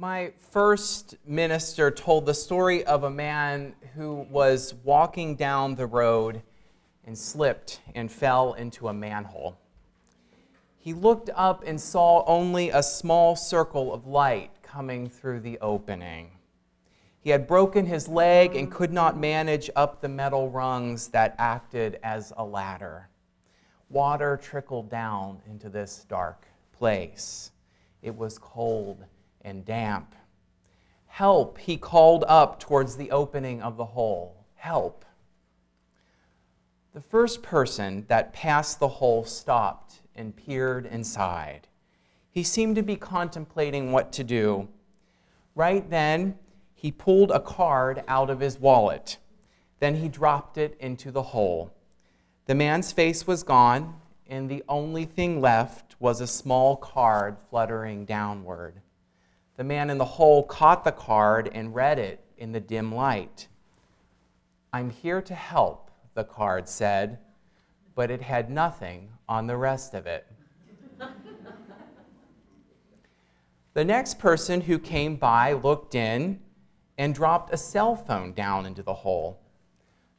My first minister told the story of a man who was walking down the road and slipped and fell into a manhole. He looked up and saw only a small circle of light coming through the opening. He had broken his leg and could not manage up the metal rungs that acted as a ladder. Water trickled down into this dark place. It was cold and damp. "Help," he called up towards the opening of the hole. "Help." The first person that passed the hole stopped and peered inside. He seemed to be contemplating what to do. Right then, he pulled a card out of his wallet. Then he dropped it into the hole. The man's face was gone, and the only thing left was a small card fluttering downward. The man in the hole caught the card and read it in the dim light. "I'm here to help," the card said, but it had nothing on the rest of it. The next person who came by looked in and dropped a cell phone down into the hole.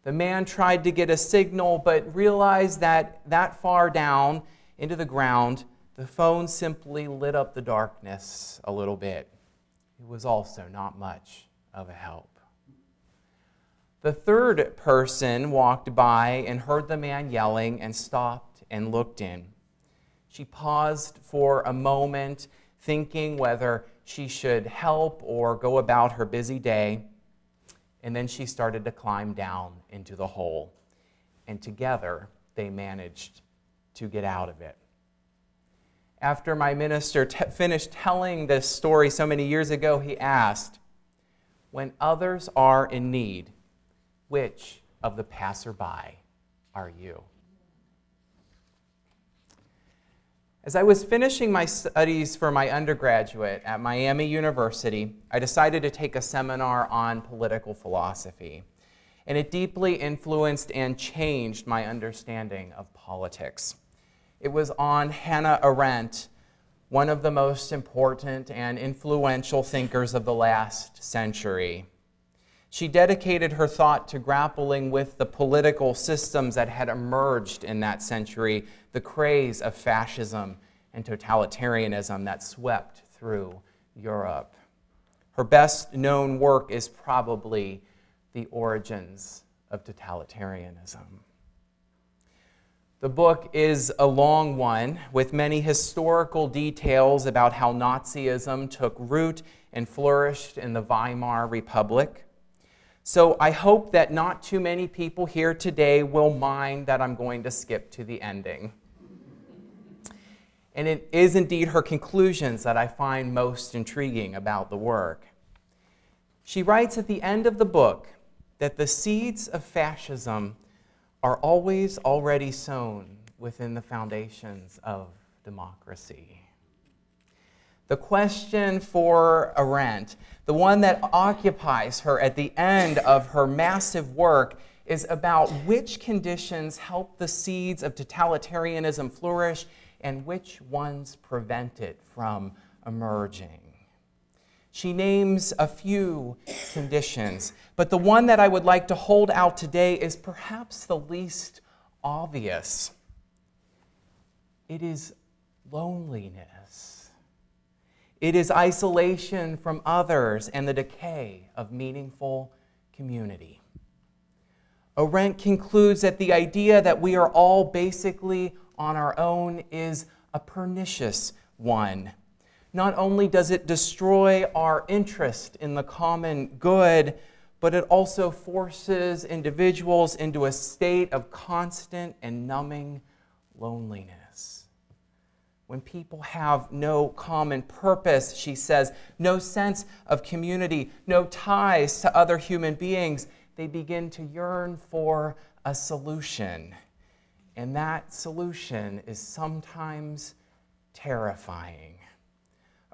The man tried to get a signal, but realized that far down into the ground, the phone simply lit up the darkness a little bit. It was also not much of a help. The third person walked by and heard the man yelling and stopped and looked in. She paused for a moment, thinking whether she should help or go about her busy day, and then she started to climb down into the hole, and together they managed to get out of it. After my minister finished telling this story so many years ago, he asked, "When others are in need, which of the passerby are you?" As I was finishing my studies for my undergraduate at Miami University, I decided to take a seminar on political philosophy, and it deeply influenced and changed my understanding of politics. It was on Hannah Arendt, one of the most important and influential thinkers of the last century. She dedicated her thought to grappling with the political systems that had emerged in that century, the craze of fascism and totalitarianism that swept through Europe. Her best-known work is probably The Origins of Totalitarianism. The book is a long one with many historical details about how Nazism took root and flourished in the Weimar Republic. So I hope that not too many people here today will mind that I'm going to skip to the ending. And it is indeed her conclusions that I find most intriguing about the work. She writes at the end of the book that the seeds of fascism are always already sown within the foundations of democracy. The question for Arendt, the one that occupies her at the end of her massive work, is about which conditions help the seeds of totalitarianism flourish and which ones prevent it from emerging. She names a few conditions, but the one that I would like to hold out today is perhaps the least obvious. It is loneliness. It is isolation from others and the decay of meaningful community. Arendt concludes that the idea that we are all basically on our own is a pernicious one. Not only does it destroy our interest in the common good, but it also forces individuals into a state of constant and numbing loneliness. When people have no common purpose, she says, no sense of community, no ties to other human beings, they begin to yearn for a solution. And that solution is sometimes terrifying.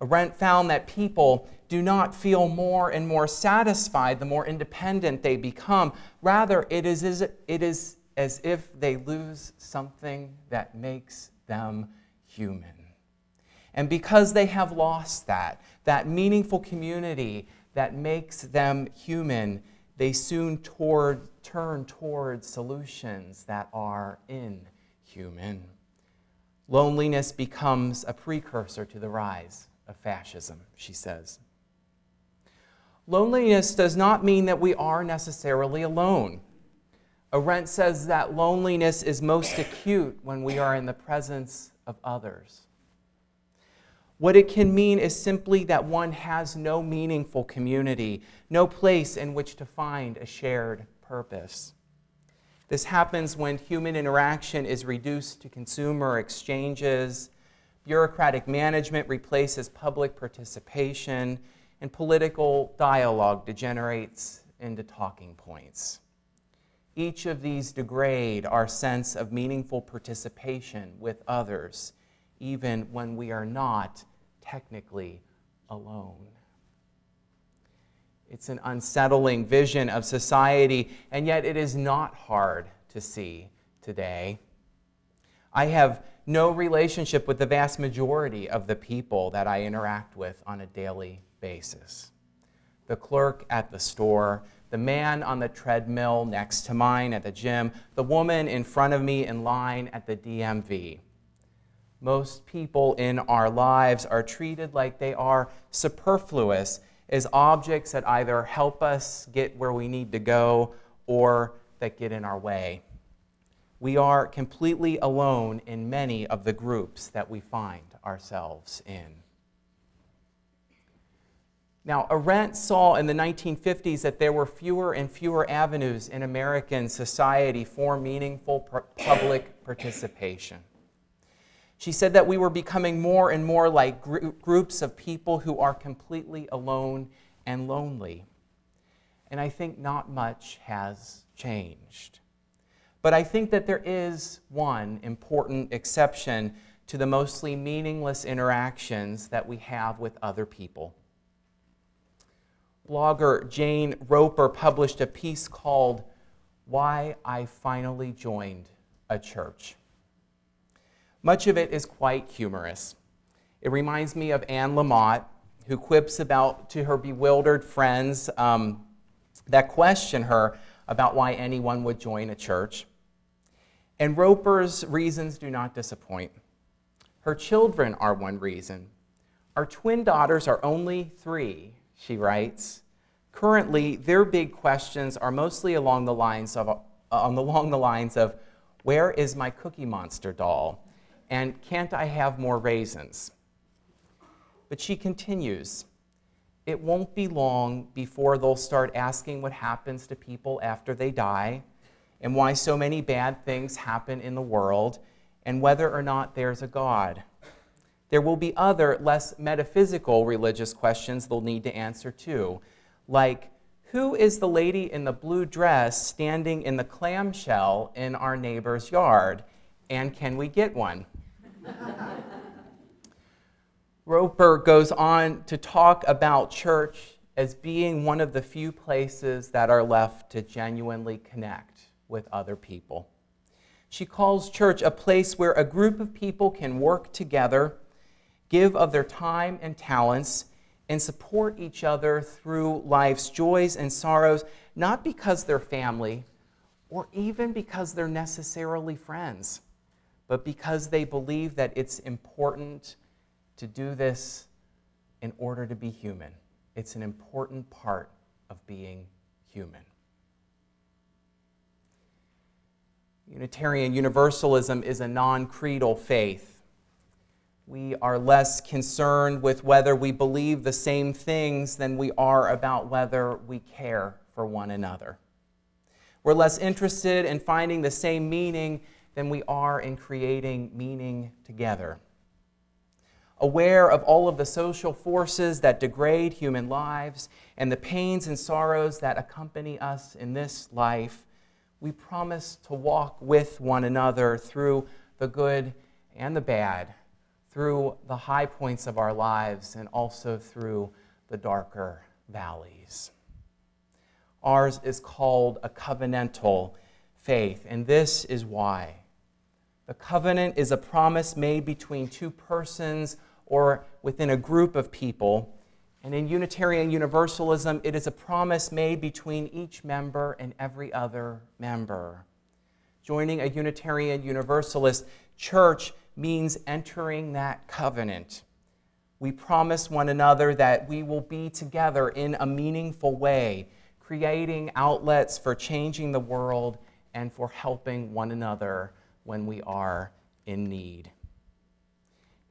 Arendt found that people do not feel more and more satisfied the more independent they become. Rather, it is as if they lose something that makes them human. And because they have lost that meaningful community that makes them human, they soon turn toward solutions that are inhuman. Loneliness becomes a precursor to the rise of fascism, she says. Loneliness does not mean that we are necessarily alone. Arendt says that loneliness is most acute when we are in the presence of others. What it can mean is simply that one has no meaningful community, no place in which to find a shared purpose. This happens when human interaction is reduced to consumer exchanges, bureaucratic management replaces public participation, and political dialogue degenerates into talking points. Each of these degrade our sense of meaningful participation with others, even when we are not technically alone. It's an unsettling vision of society, and yet it is not hard to see today. I have no relationship with the vast majority of the people that I interact with on a daily basis. The clerk at the store, the man on the treadmill next to mine at the gym, the woman in front of me in line at the DMV. Most people in our lives are treated like they are superfluous, as objects that either help us get where we need to go or that get in our way. We are completely alone in many of the groups that we find ourselves in. Now, Arendt saw in the 1950s that there were fewer and fewer avenues in American society for meaningful public participation. She said that we were becoming more and more like groups of people who are completely alone and lonely. And I think not much has changed. But I think that there is one important exception to the mostly meaningless interactions that we have with other people. Blogger Jane Roper published a piece called "Why I Finally Joined a Church." Much of it is quite humorous. It reminds me of Anne Lamott, who quips to her bewildered friends that question her about why anyone would join a church. And Roper's reasons do not disappoint. Her children are one reason. Our twin daughters are only 3, she writes. Currently, their big questions are mostly along the lines of, where is my Cookie Monster doll? And can't I have more raisins? But she continues, it won't be long before they'll start asking what happens to people after they die, and why so many bad things happen in the world, and whether or not there's a God. There will be other, less metaphysical religious questions they'll need to answer too, like, who is the lady in the blue dress standing in the clamshell in our neighbor's yard, and can we get one? Roper goes on to talk about church as being one of the few places that are left to genuinely connect with other people. She calls church a place where a group of people can work together, give of their time and talents, and support each other through life's joys and sorrows, not because they're family or even because they're necessarily friends, but because they believe that it's important to do this in order to be human. It's an important part of being human. Unitarian Universalism is a non-creedal faith. We are less concerned with whether we believe the same things than we are about whether we care for one another. We're less interested in finding the same meaning than we are in creating meaning together. Aware of all of the social forces that degrade human lives and the pains and sorrows that accompany us in this life, we promise to walk with one another through the good and the bad, through the high points of our lives, and also through the darker valleys. Ours is called a covenantal faith, and this is why. The covenant is a promise made between two persons or within a group of people. And in Unitarian Universalism, it is a promise made between each member and every other member. Joining a Unitarian Universalist church means entering that covenant. We promise one another that we will be together in a meaningful way, creating outlets for changing the world and for helping one another when we are in need.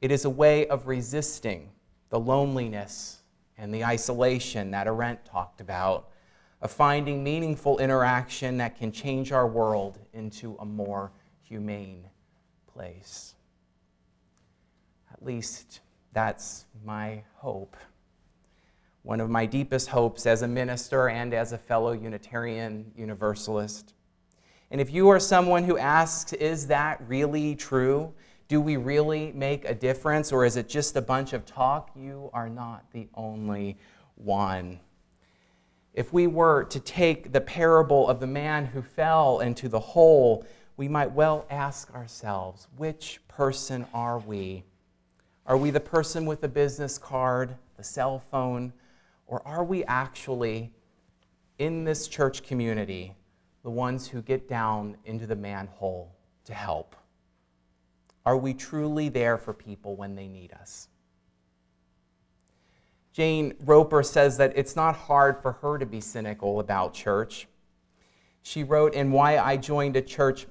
It is a way of resisting the loneliness and the isolation that Arendt talked about, of finding meaningful interaction that can change our world into a more humane place. At least that's my hope. One of my deepest hopes as a minister and as a fellow Unitarian Universalist. And if you are someone who asks, is that really true? Do we really make a difference, or is it just a bunch of talk? You are not the only one. If we were to take the parable of the man who fell into the hole, we might well ask ourselves, which person are we? Are we the person with the business card, the cell phone, or are we actually, in this church community, the ones who get down into the manhole to help? Are we truly there for people when they need us? Jane Roper says that it's not hard for her to be cynical about church. She wrote in Why I Joined a Church,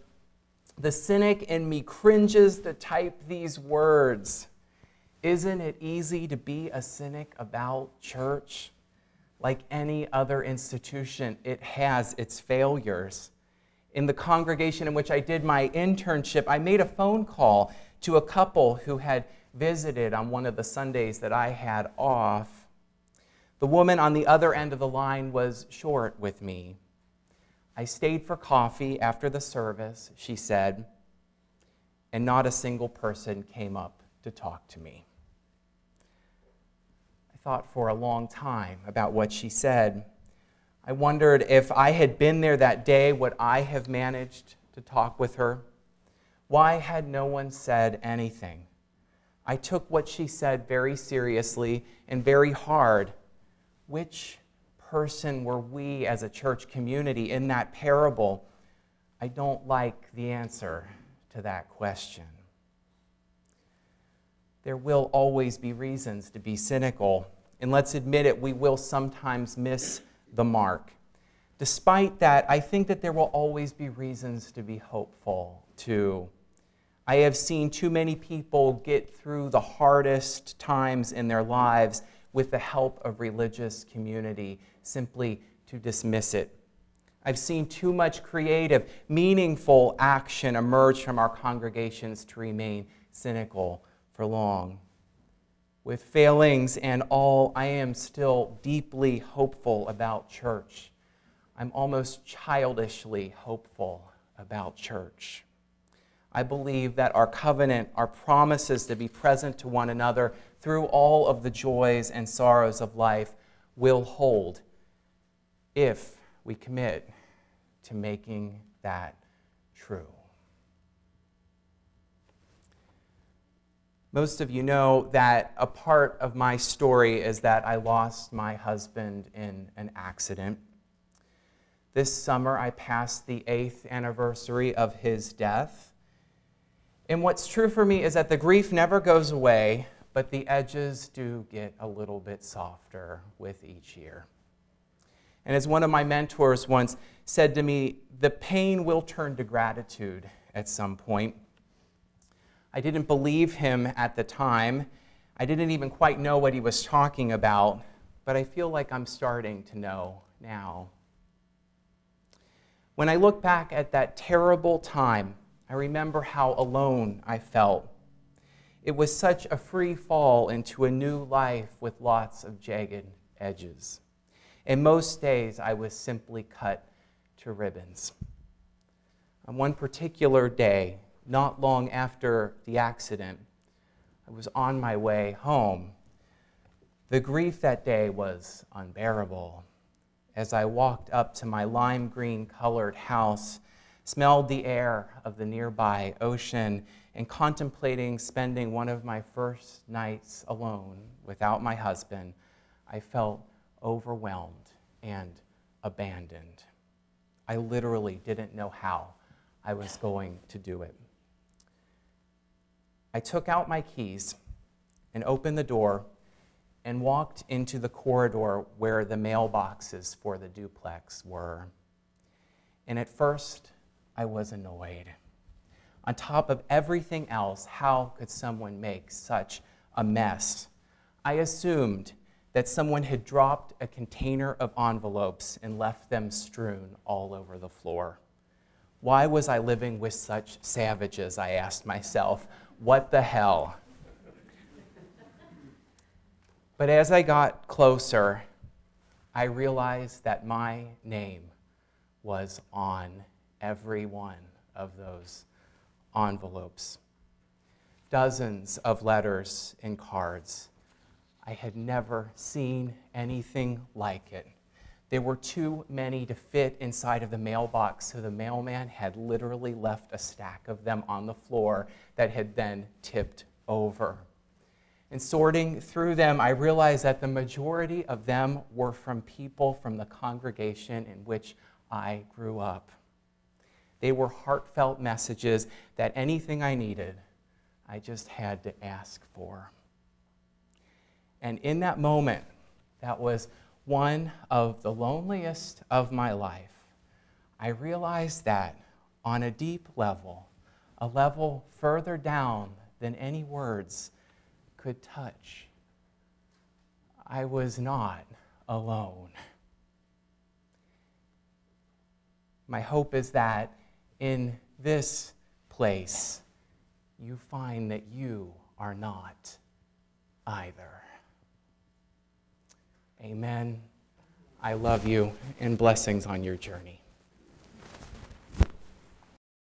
"The cynic in me cringes to type these words. Isn't it easy to be a cynic about church? Like any other institution, it has its failures. In the congregation in which I did my internship, I made a phone call to a couple who had visited on one of the Sundays that I had off. The woman on the other end of the line was short with me. I stayed for coffee after the service, she said, and not a single person came up to talk to me." I thought for a long time about what she said. I wondered if I had been there that day, would I have managed to talk with her? Why had no one said anything? I took what she said very seriously and very hard. Which person were we as a church community in that parable? I don't like the answer to that question. There will always be reasons to be cynical, and let's admit it, we will sometimes miss the mark. Despite that, I think that there will always be reasons to be hopeful, too. I have seen too many people get through the hardest times in their lives with the help of religious community, simply to dismiss it. I've seen too much creative, meaningful action emerge from our congregations to remain cynical for long. With failings and all, I am still deeply hopeful about church. I'm almost childishly hopeful about church. I believe that our covenant, our promises to be present to one another through all of the joys and sorrows of life will hold if we commit to making that true. Most of you know that a part of my story is that I lost my husband in an accident. This summer, I passed the 8th anniversary of his death. And what's true for me is that the grief never goes away, but the edges do get a little bit softer with each year. And as one of my mentors once said to me, the pain will turn to gratitude at some point. I didn't believe him at the time. I didn't even quite know what he was talking about, but I feel like I'm starting to know now. When I look back at that terrible time, I remember how alone I felt. It was such a free fall into a new life with lots of jagged edges. And most days I was simply cut to ribbons. On one particular day, not long after the accident, I was on my way home. The grief that day was unbearable. As I walked up to my lime green colored house, smelled the air of the nearby ocean, and contemplating spending one of my first nights alone without my husband, I felt overwhelmed and abandoned. I literally didn't know how I was going to do it. I took out my keys and opened the door and walked into the corridor where the mailboxes for the duplex were. And at first, I was annoyed. On top of everything else, how could someone make such a mess? I assumed that someone had dropped a container of envelopes and left them strewn all over the floor. Why was I living with such savages, I asked myself. What the hell? But as I got closer, I realized that my name was on every one of those envelopes. Dozens of letters and cards. I had never seen anything like it. There were too many to fit inside of the mailbox, so the mailman had literally left a stack of them on the floor that had then tipped over. And sorting through them, I realized that the majority of them were from people from the congregation in which I grew up. They were heartfelt messages that anything I needed, I just had to ask for. And in that moment, that was one of the loneliest of my life, I realized that on a deep level, a level further down than any words could touch, I was not alone. My hope is that in this place, you find that you are not either. Amen. I love you, and blessings on your journey.